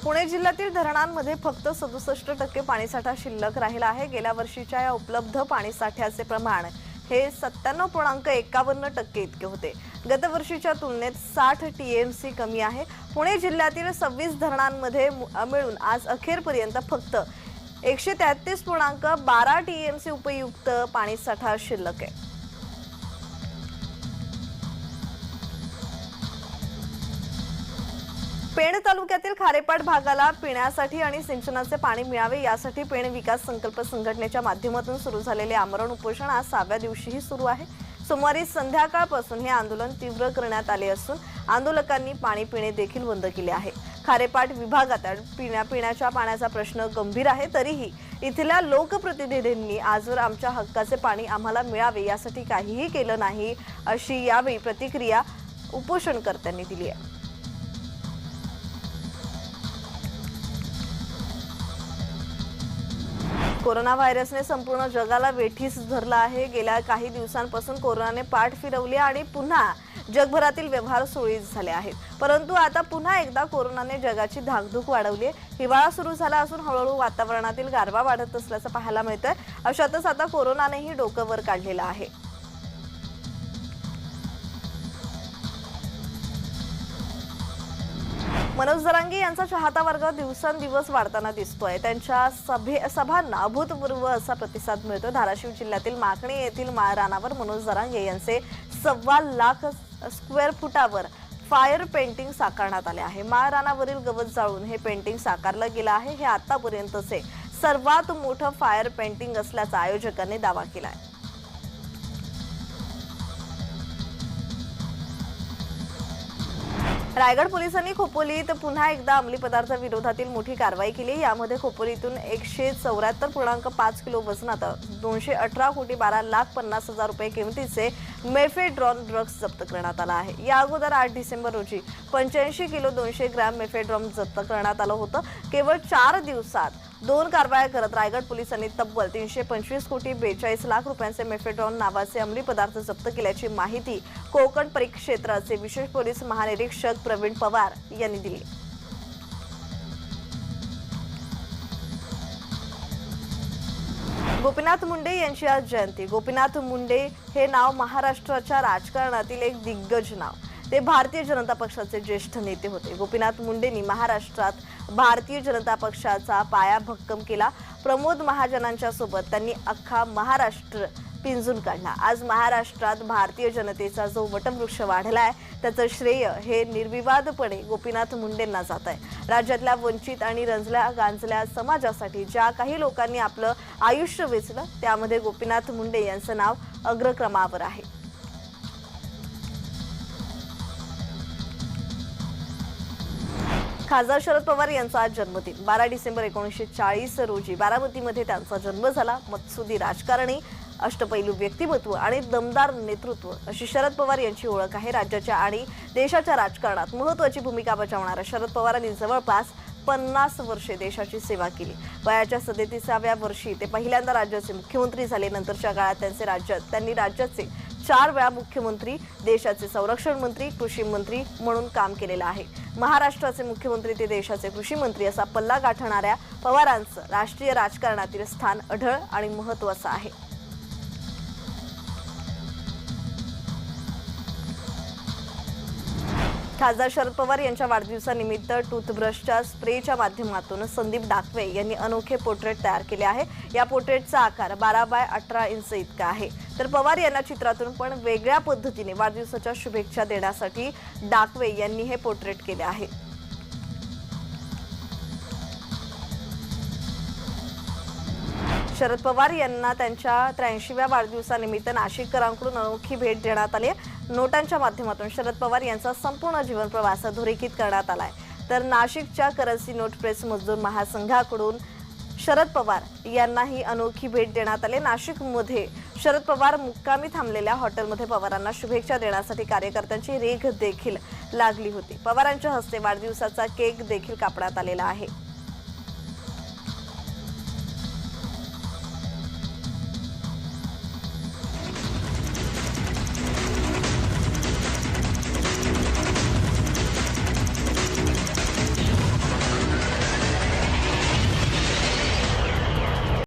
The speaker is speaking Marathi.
पुणे जिल्ह्यातील धरणांमध्ये फक्त 67% पाणीसाठा शिल्लक राहिला आहे। गेल्या वर्षीच्या या उपलब्ध पाणीसाठ्याचे प्रमाण हे 97.51% इतके होते। गत वर्षीच्या तुलनेत 60 टीएमसी कमी आहे। पुणे जिल्ह्यातील 26 धरणांमध्ये मिळून आज अखेरपर्यंत फक्त 133.12 टीएमसी उपयुक्त पाणीसाठा शिल्लक आहे। पेण तालुक्यातील खारेपाट भागाला पिण्यासाठी आणि सिंचनाचे पाणी मिळावे यासाठी पेण विकास संकल्प संघटनेच्या माध्यमातून सुरू झालेले आमरण उपोषण आज 6व्या दिवशीही सुरू आहे। सोमवारी संध्याकाळपासून हे आंदोलन तीव्र करण्यात आले असून आंदोलकांनी पाणी पिणे देखील बंद केले आहे। खारेपाट विभागात पिण्याच्या पाण्याचा प्रश्न गंभीर आहे, तरीही इथल्या लोकप्रतिनिधींनी आजवर आमच्या हक्काचे पाणी आम्हाला मिळावे यासाठी काहीही केलं नाही, अशी यावेळी प्रतिक्रिया उपोषणकर्त्यांनी दिली आहे। कोरोना व्हायरसने संपूर्ण जगाला वेठीस धरला आहे। गेल्या काही दिवसांपासून कोरोनाने पाठ फिरवली आणि पुन्हा जगभरातील व्यवहार सुरळीत झाले आहेत। परंतु आता पुन्हा एकदा कोरोनाने जगाची धाकधूक वाढवली आहे। हिवाळा सुरू झाला असून हळूहळू वातावरणातील गारवा वाढत असल्याचं पाहायला मिळतंय। अशातच आता कोरोनानेही डोकं वर काढलेलं आहे। मनोज जरांगे यांचा चाहता वर्ग दिवसेंदिवस वाढताना दिसतोय। त्यांच्या सभांना अभूतपूर्व असा प्रतिसाद मिळतो। धाराशिव जिल्ह्यातील माकणी येथील माळरानावर मनोज जरांगे यांचे 1.25 लाख स्क्वेअर फुटावर फायर पेंटिंग साकारण्यात आले आहे। माळरानावरील गवत जाळून हे पेंटिंग साकारलं गेलं आहे। हे आतापर्यंतचे सर्वात मोठं फायर पेंटिंग असल्याचा आयोजकांनी दावा केला आहे। रायगड पोलिसांनी खोपोलीत पुन्हा एकदा अंमली पदार्थ विरोधातील मोठी कारवाई केली। यामध्ये खोपोलीतून 174.5 किलो वजनात 218,12,50,000 रुपये किमतीचे मेफेड्रॉन ड्रग्ज जप्त करण्यात आला आहे। या अगोदर 8 डिसेंबर रोजी 85 किलो 200 ग्रॅम मेफेड्रॉन जप्त करण्यात आलं होतं। केवळ 4 दिवसात 2 कारवाया करत रायगड पोलिसांनी तब्बल 325,42,00,000 रुपयांचे मेफेड्रॉन नावाचे अंमली पदार्थ जप्त केल्याची माहिती कोकण परिक्षेत्राचे विशेष पोलीस महानिरीक्षक प्रवीण पवार यांनी दिली। गोपीनाथ मुंडे यांची आज जयंती। गोपीनाथ मुंडे हे नाव महाराष्ट्राच्या राजकारणातील एक दिग्गज नाव। ते भारतीय जनता पक्षाचे ज्येष्ठ नेते होते। गोपीनाथ मुंडेंनी महाराष्ट्रात भारतीय जनता पक्षाचा पाया भक्कम केला। प्रमोद महाजनांच्या सोबत त्यांनी अख्खा महाराष्ट्र पिंजून काढला। आज महाराष्ट्रात भारतीय जनतेचा जो वटवृक्ष वाढलाय त्याचं श्रेय हे निर्विवादपणे गोपीनाथ मुंडेंना जात आहे। राज्यातल्या वंचित आणि रंजल्या गांजल्या समाजासाठी ज्या काही लोकांनी आपलं आयुष्य वेचलं त्यामध्ये गोपीनाथ मुंडे यांचं नाव अग्रक्रमावर आहे। खासदार शरद पवार यांचा आज जन्मदिन। 12 डिसेंबर 1940 रोजी बारामतीमध्ये त्यांचा जन्म झाला। मत्सुदी राजकारणी, अष्टपैलू व्यक्तिमत्व आणि दमदार नेतृत्व अशी शरद पवार यांची ओळख आहे। राज्याच्या आणि देशाच्या राजकारणात महत्त्वाची भूमिका बजावणाऱ्या शरद पवारांनी जवळपास 50 वर्षे देशाची सेवा केली। वयाच्या 37व्या वर्षी ते पहिल्यांदा राज्याचे मुख्यमंत्री झाले। नंतरच्या काळात त्यांनी राज्याचे 4 वेळा मुख्यमंत्री, देशाचे संरक्षण मंत्री, कृषी मंत्री म्हणून काम केलेलं आहे। महाराष्ट्राचे मुख्यमंत्री ते देशाचे कृषी मंत्री असा पल्ला गाठणाऱ्या पवारांचं राष्ट्रीय राजकारणातील स्थान अढळ आणि महत्त्वाचं आहे। खासदार शरद पवार यांच्या वाढदिवसानिमित्त टूथब्रशच्या स्प्रेच्या माध्यमातून संदीप डाकवे यांनी अनोखे पोर्ट्रेट तयार केले आहे। या पोर्ट्रेटचा आकार 12x18 इंच इतका आहे। तर पवार यांना चित्रातून पण वेगळ्या पद्धतीने वाढदिवसाच्या शुभेच्छा देण्यासाठी डाकवे यांनी हे पोर्ट्रेट केले आहे। शरद पवार यांना त्यांच्या 83व्या वाढदिवसानिमित्त नाशिककरांकडून अनोखी भेट देण्यात आली। नोटांच्या माध्यमातून शरद पवार यांचा संपूर्ण जीवन प्रवास अधोरेखित करण्यात आलाय। तर नाशिकच्या करन्सी नोट प्रेस मजदूर महासंघाकडून शरद पवार यांना ही अनोखी भेट देण्यात आली। नाशिकमध्ये शरद पवार मुक्कामी थांबलेल्या हॉटेलमध्ये पवारांना शुभेच्छा देण्यासाठी कार्यकर्त्यांची रेघ देखील लागली होती। पवारांच्या हस्ते वाढदिवसाचा केक देखील कापण्यात आलेला आहे।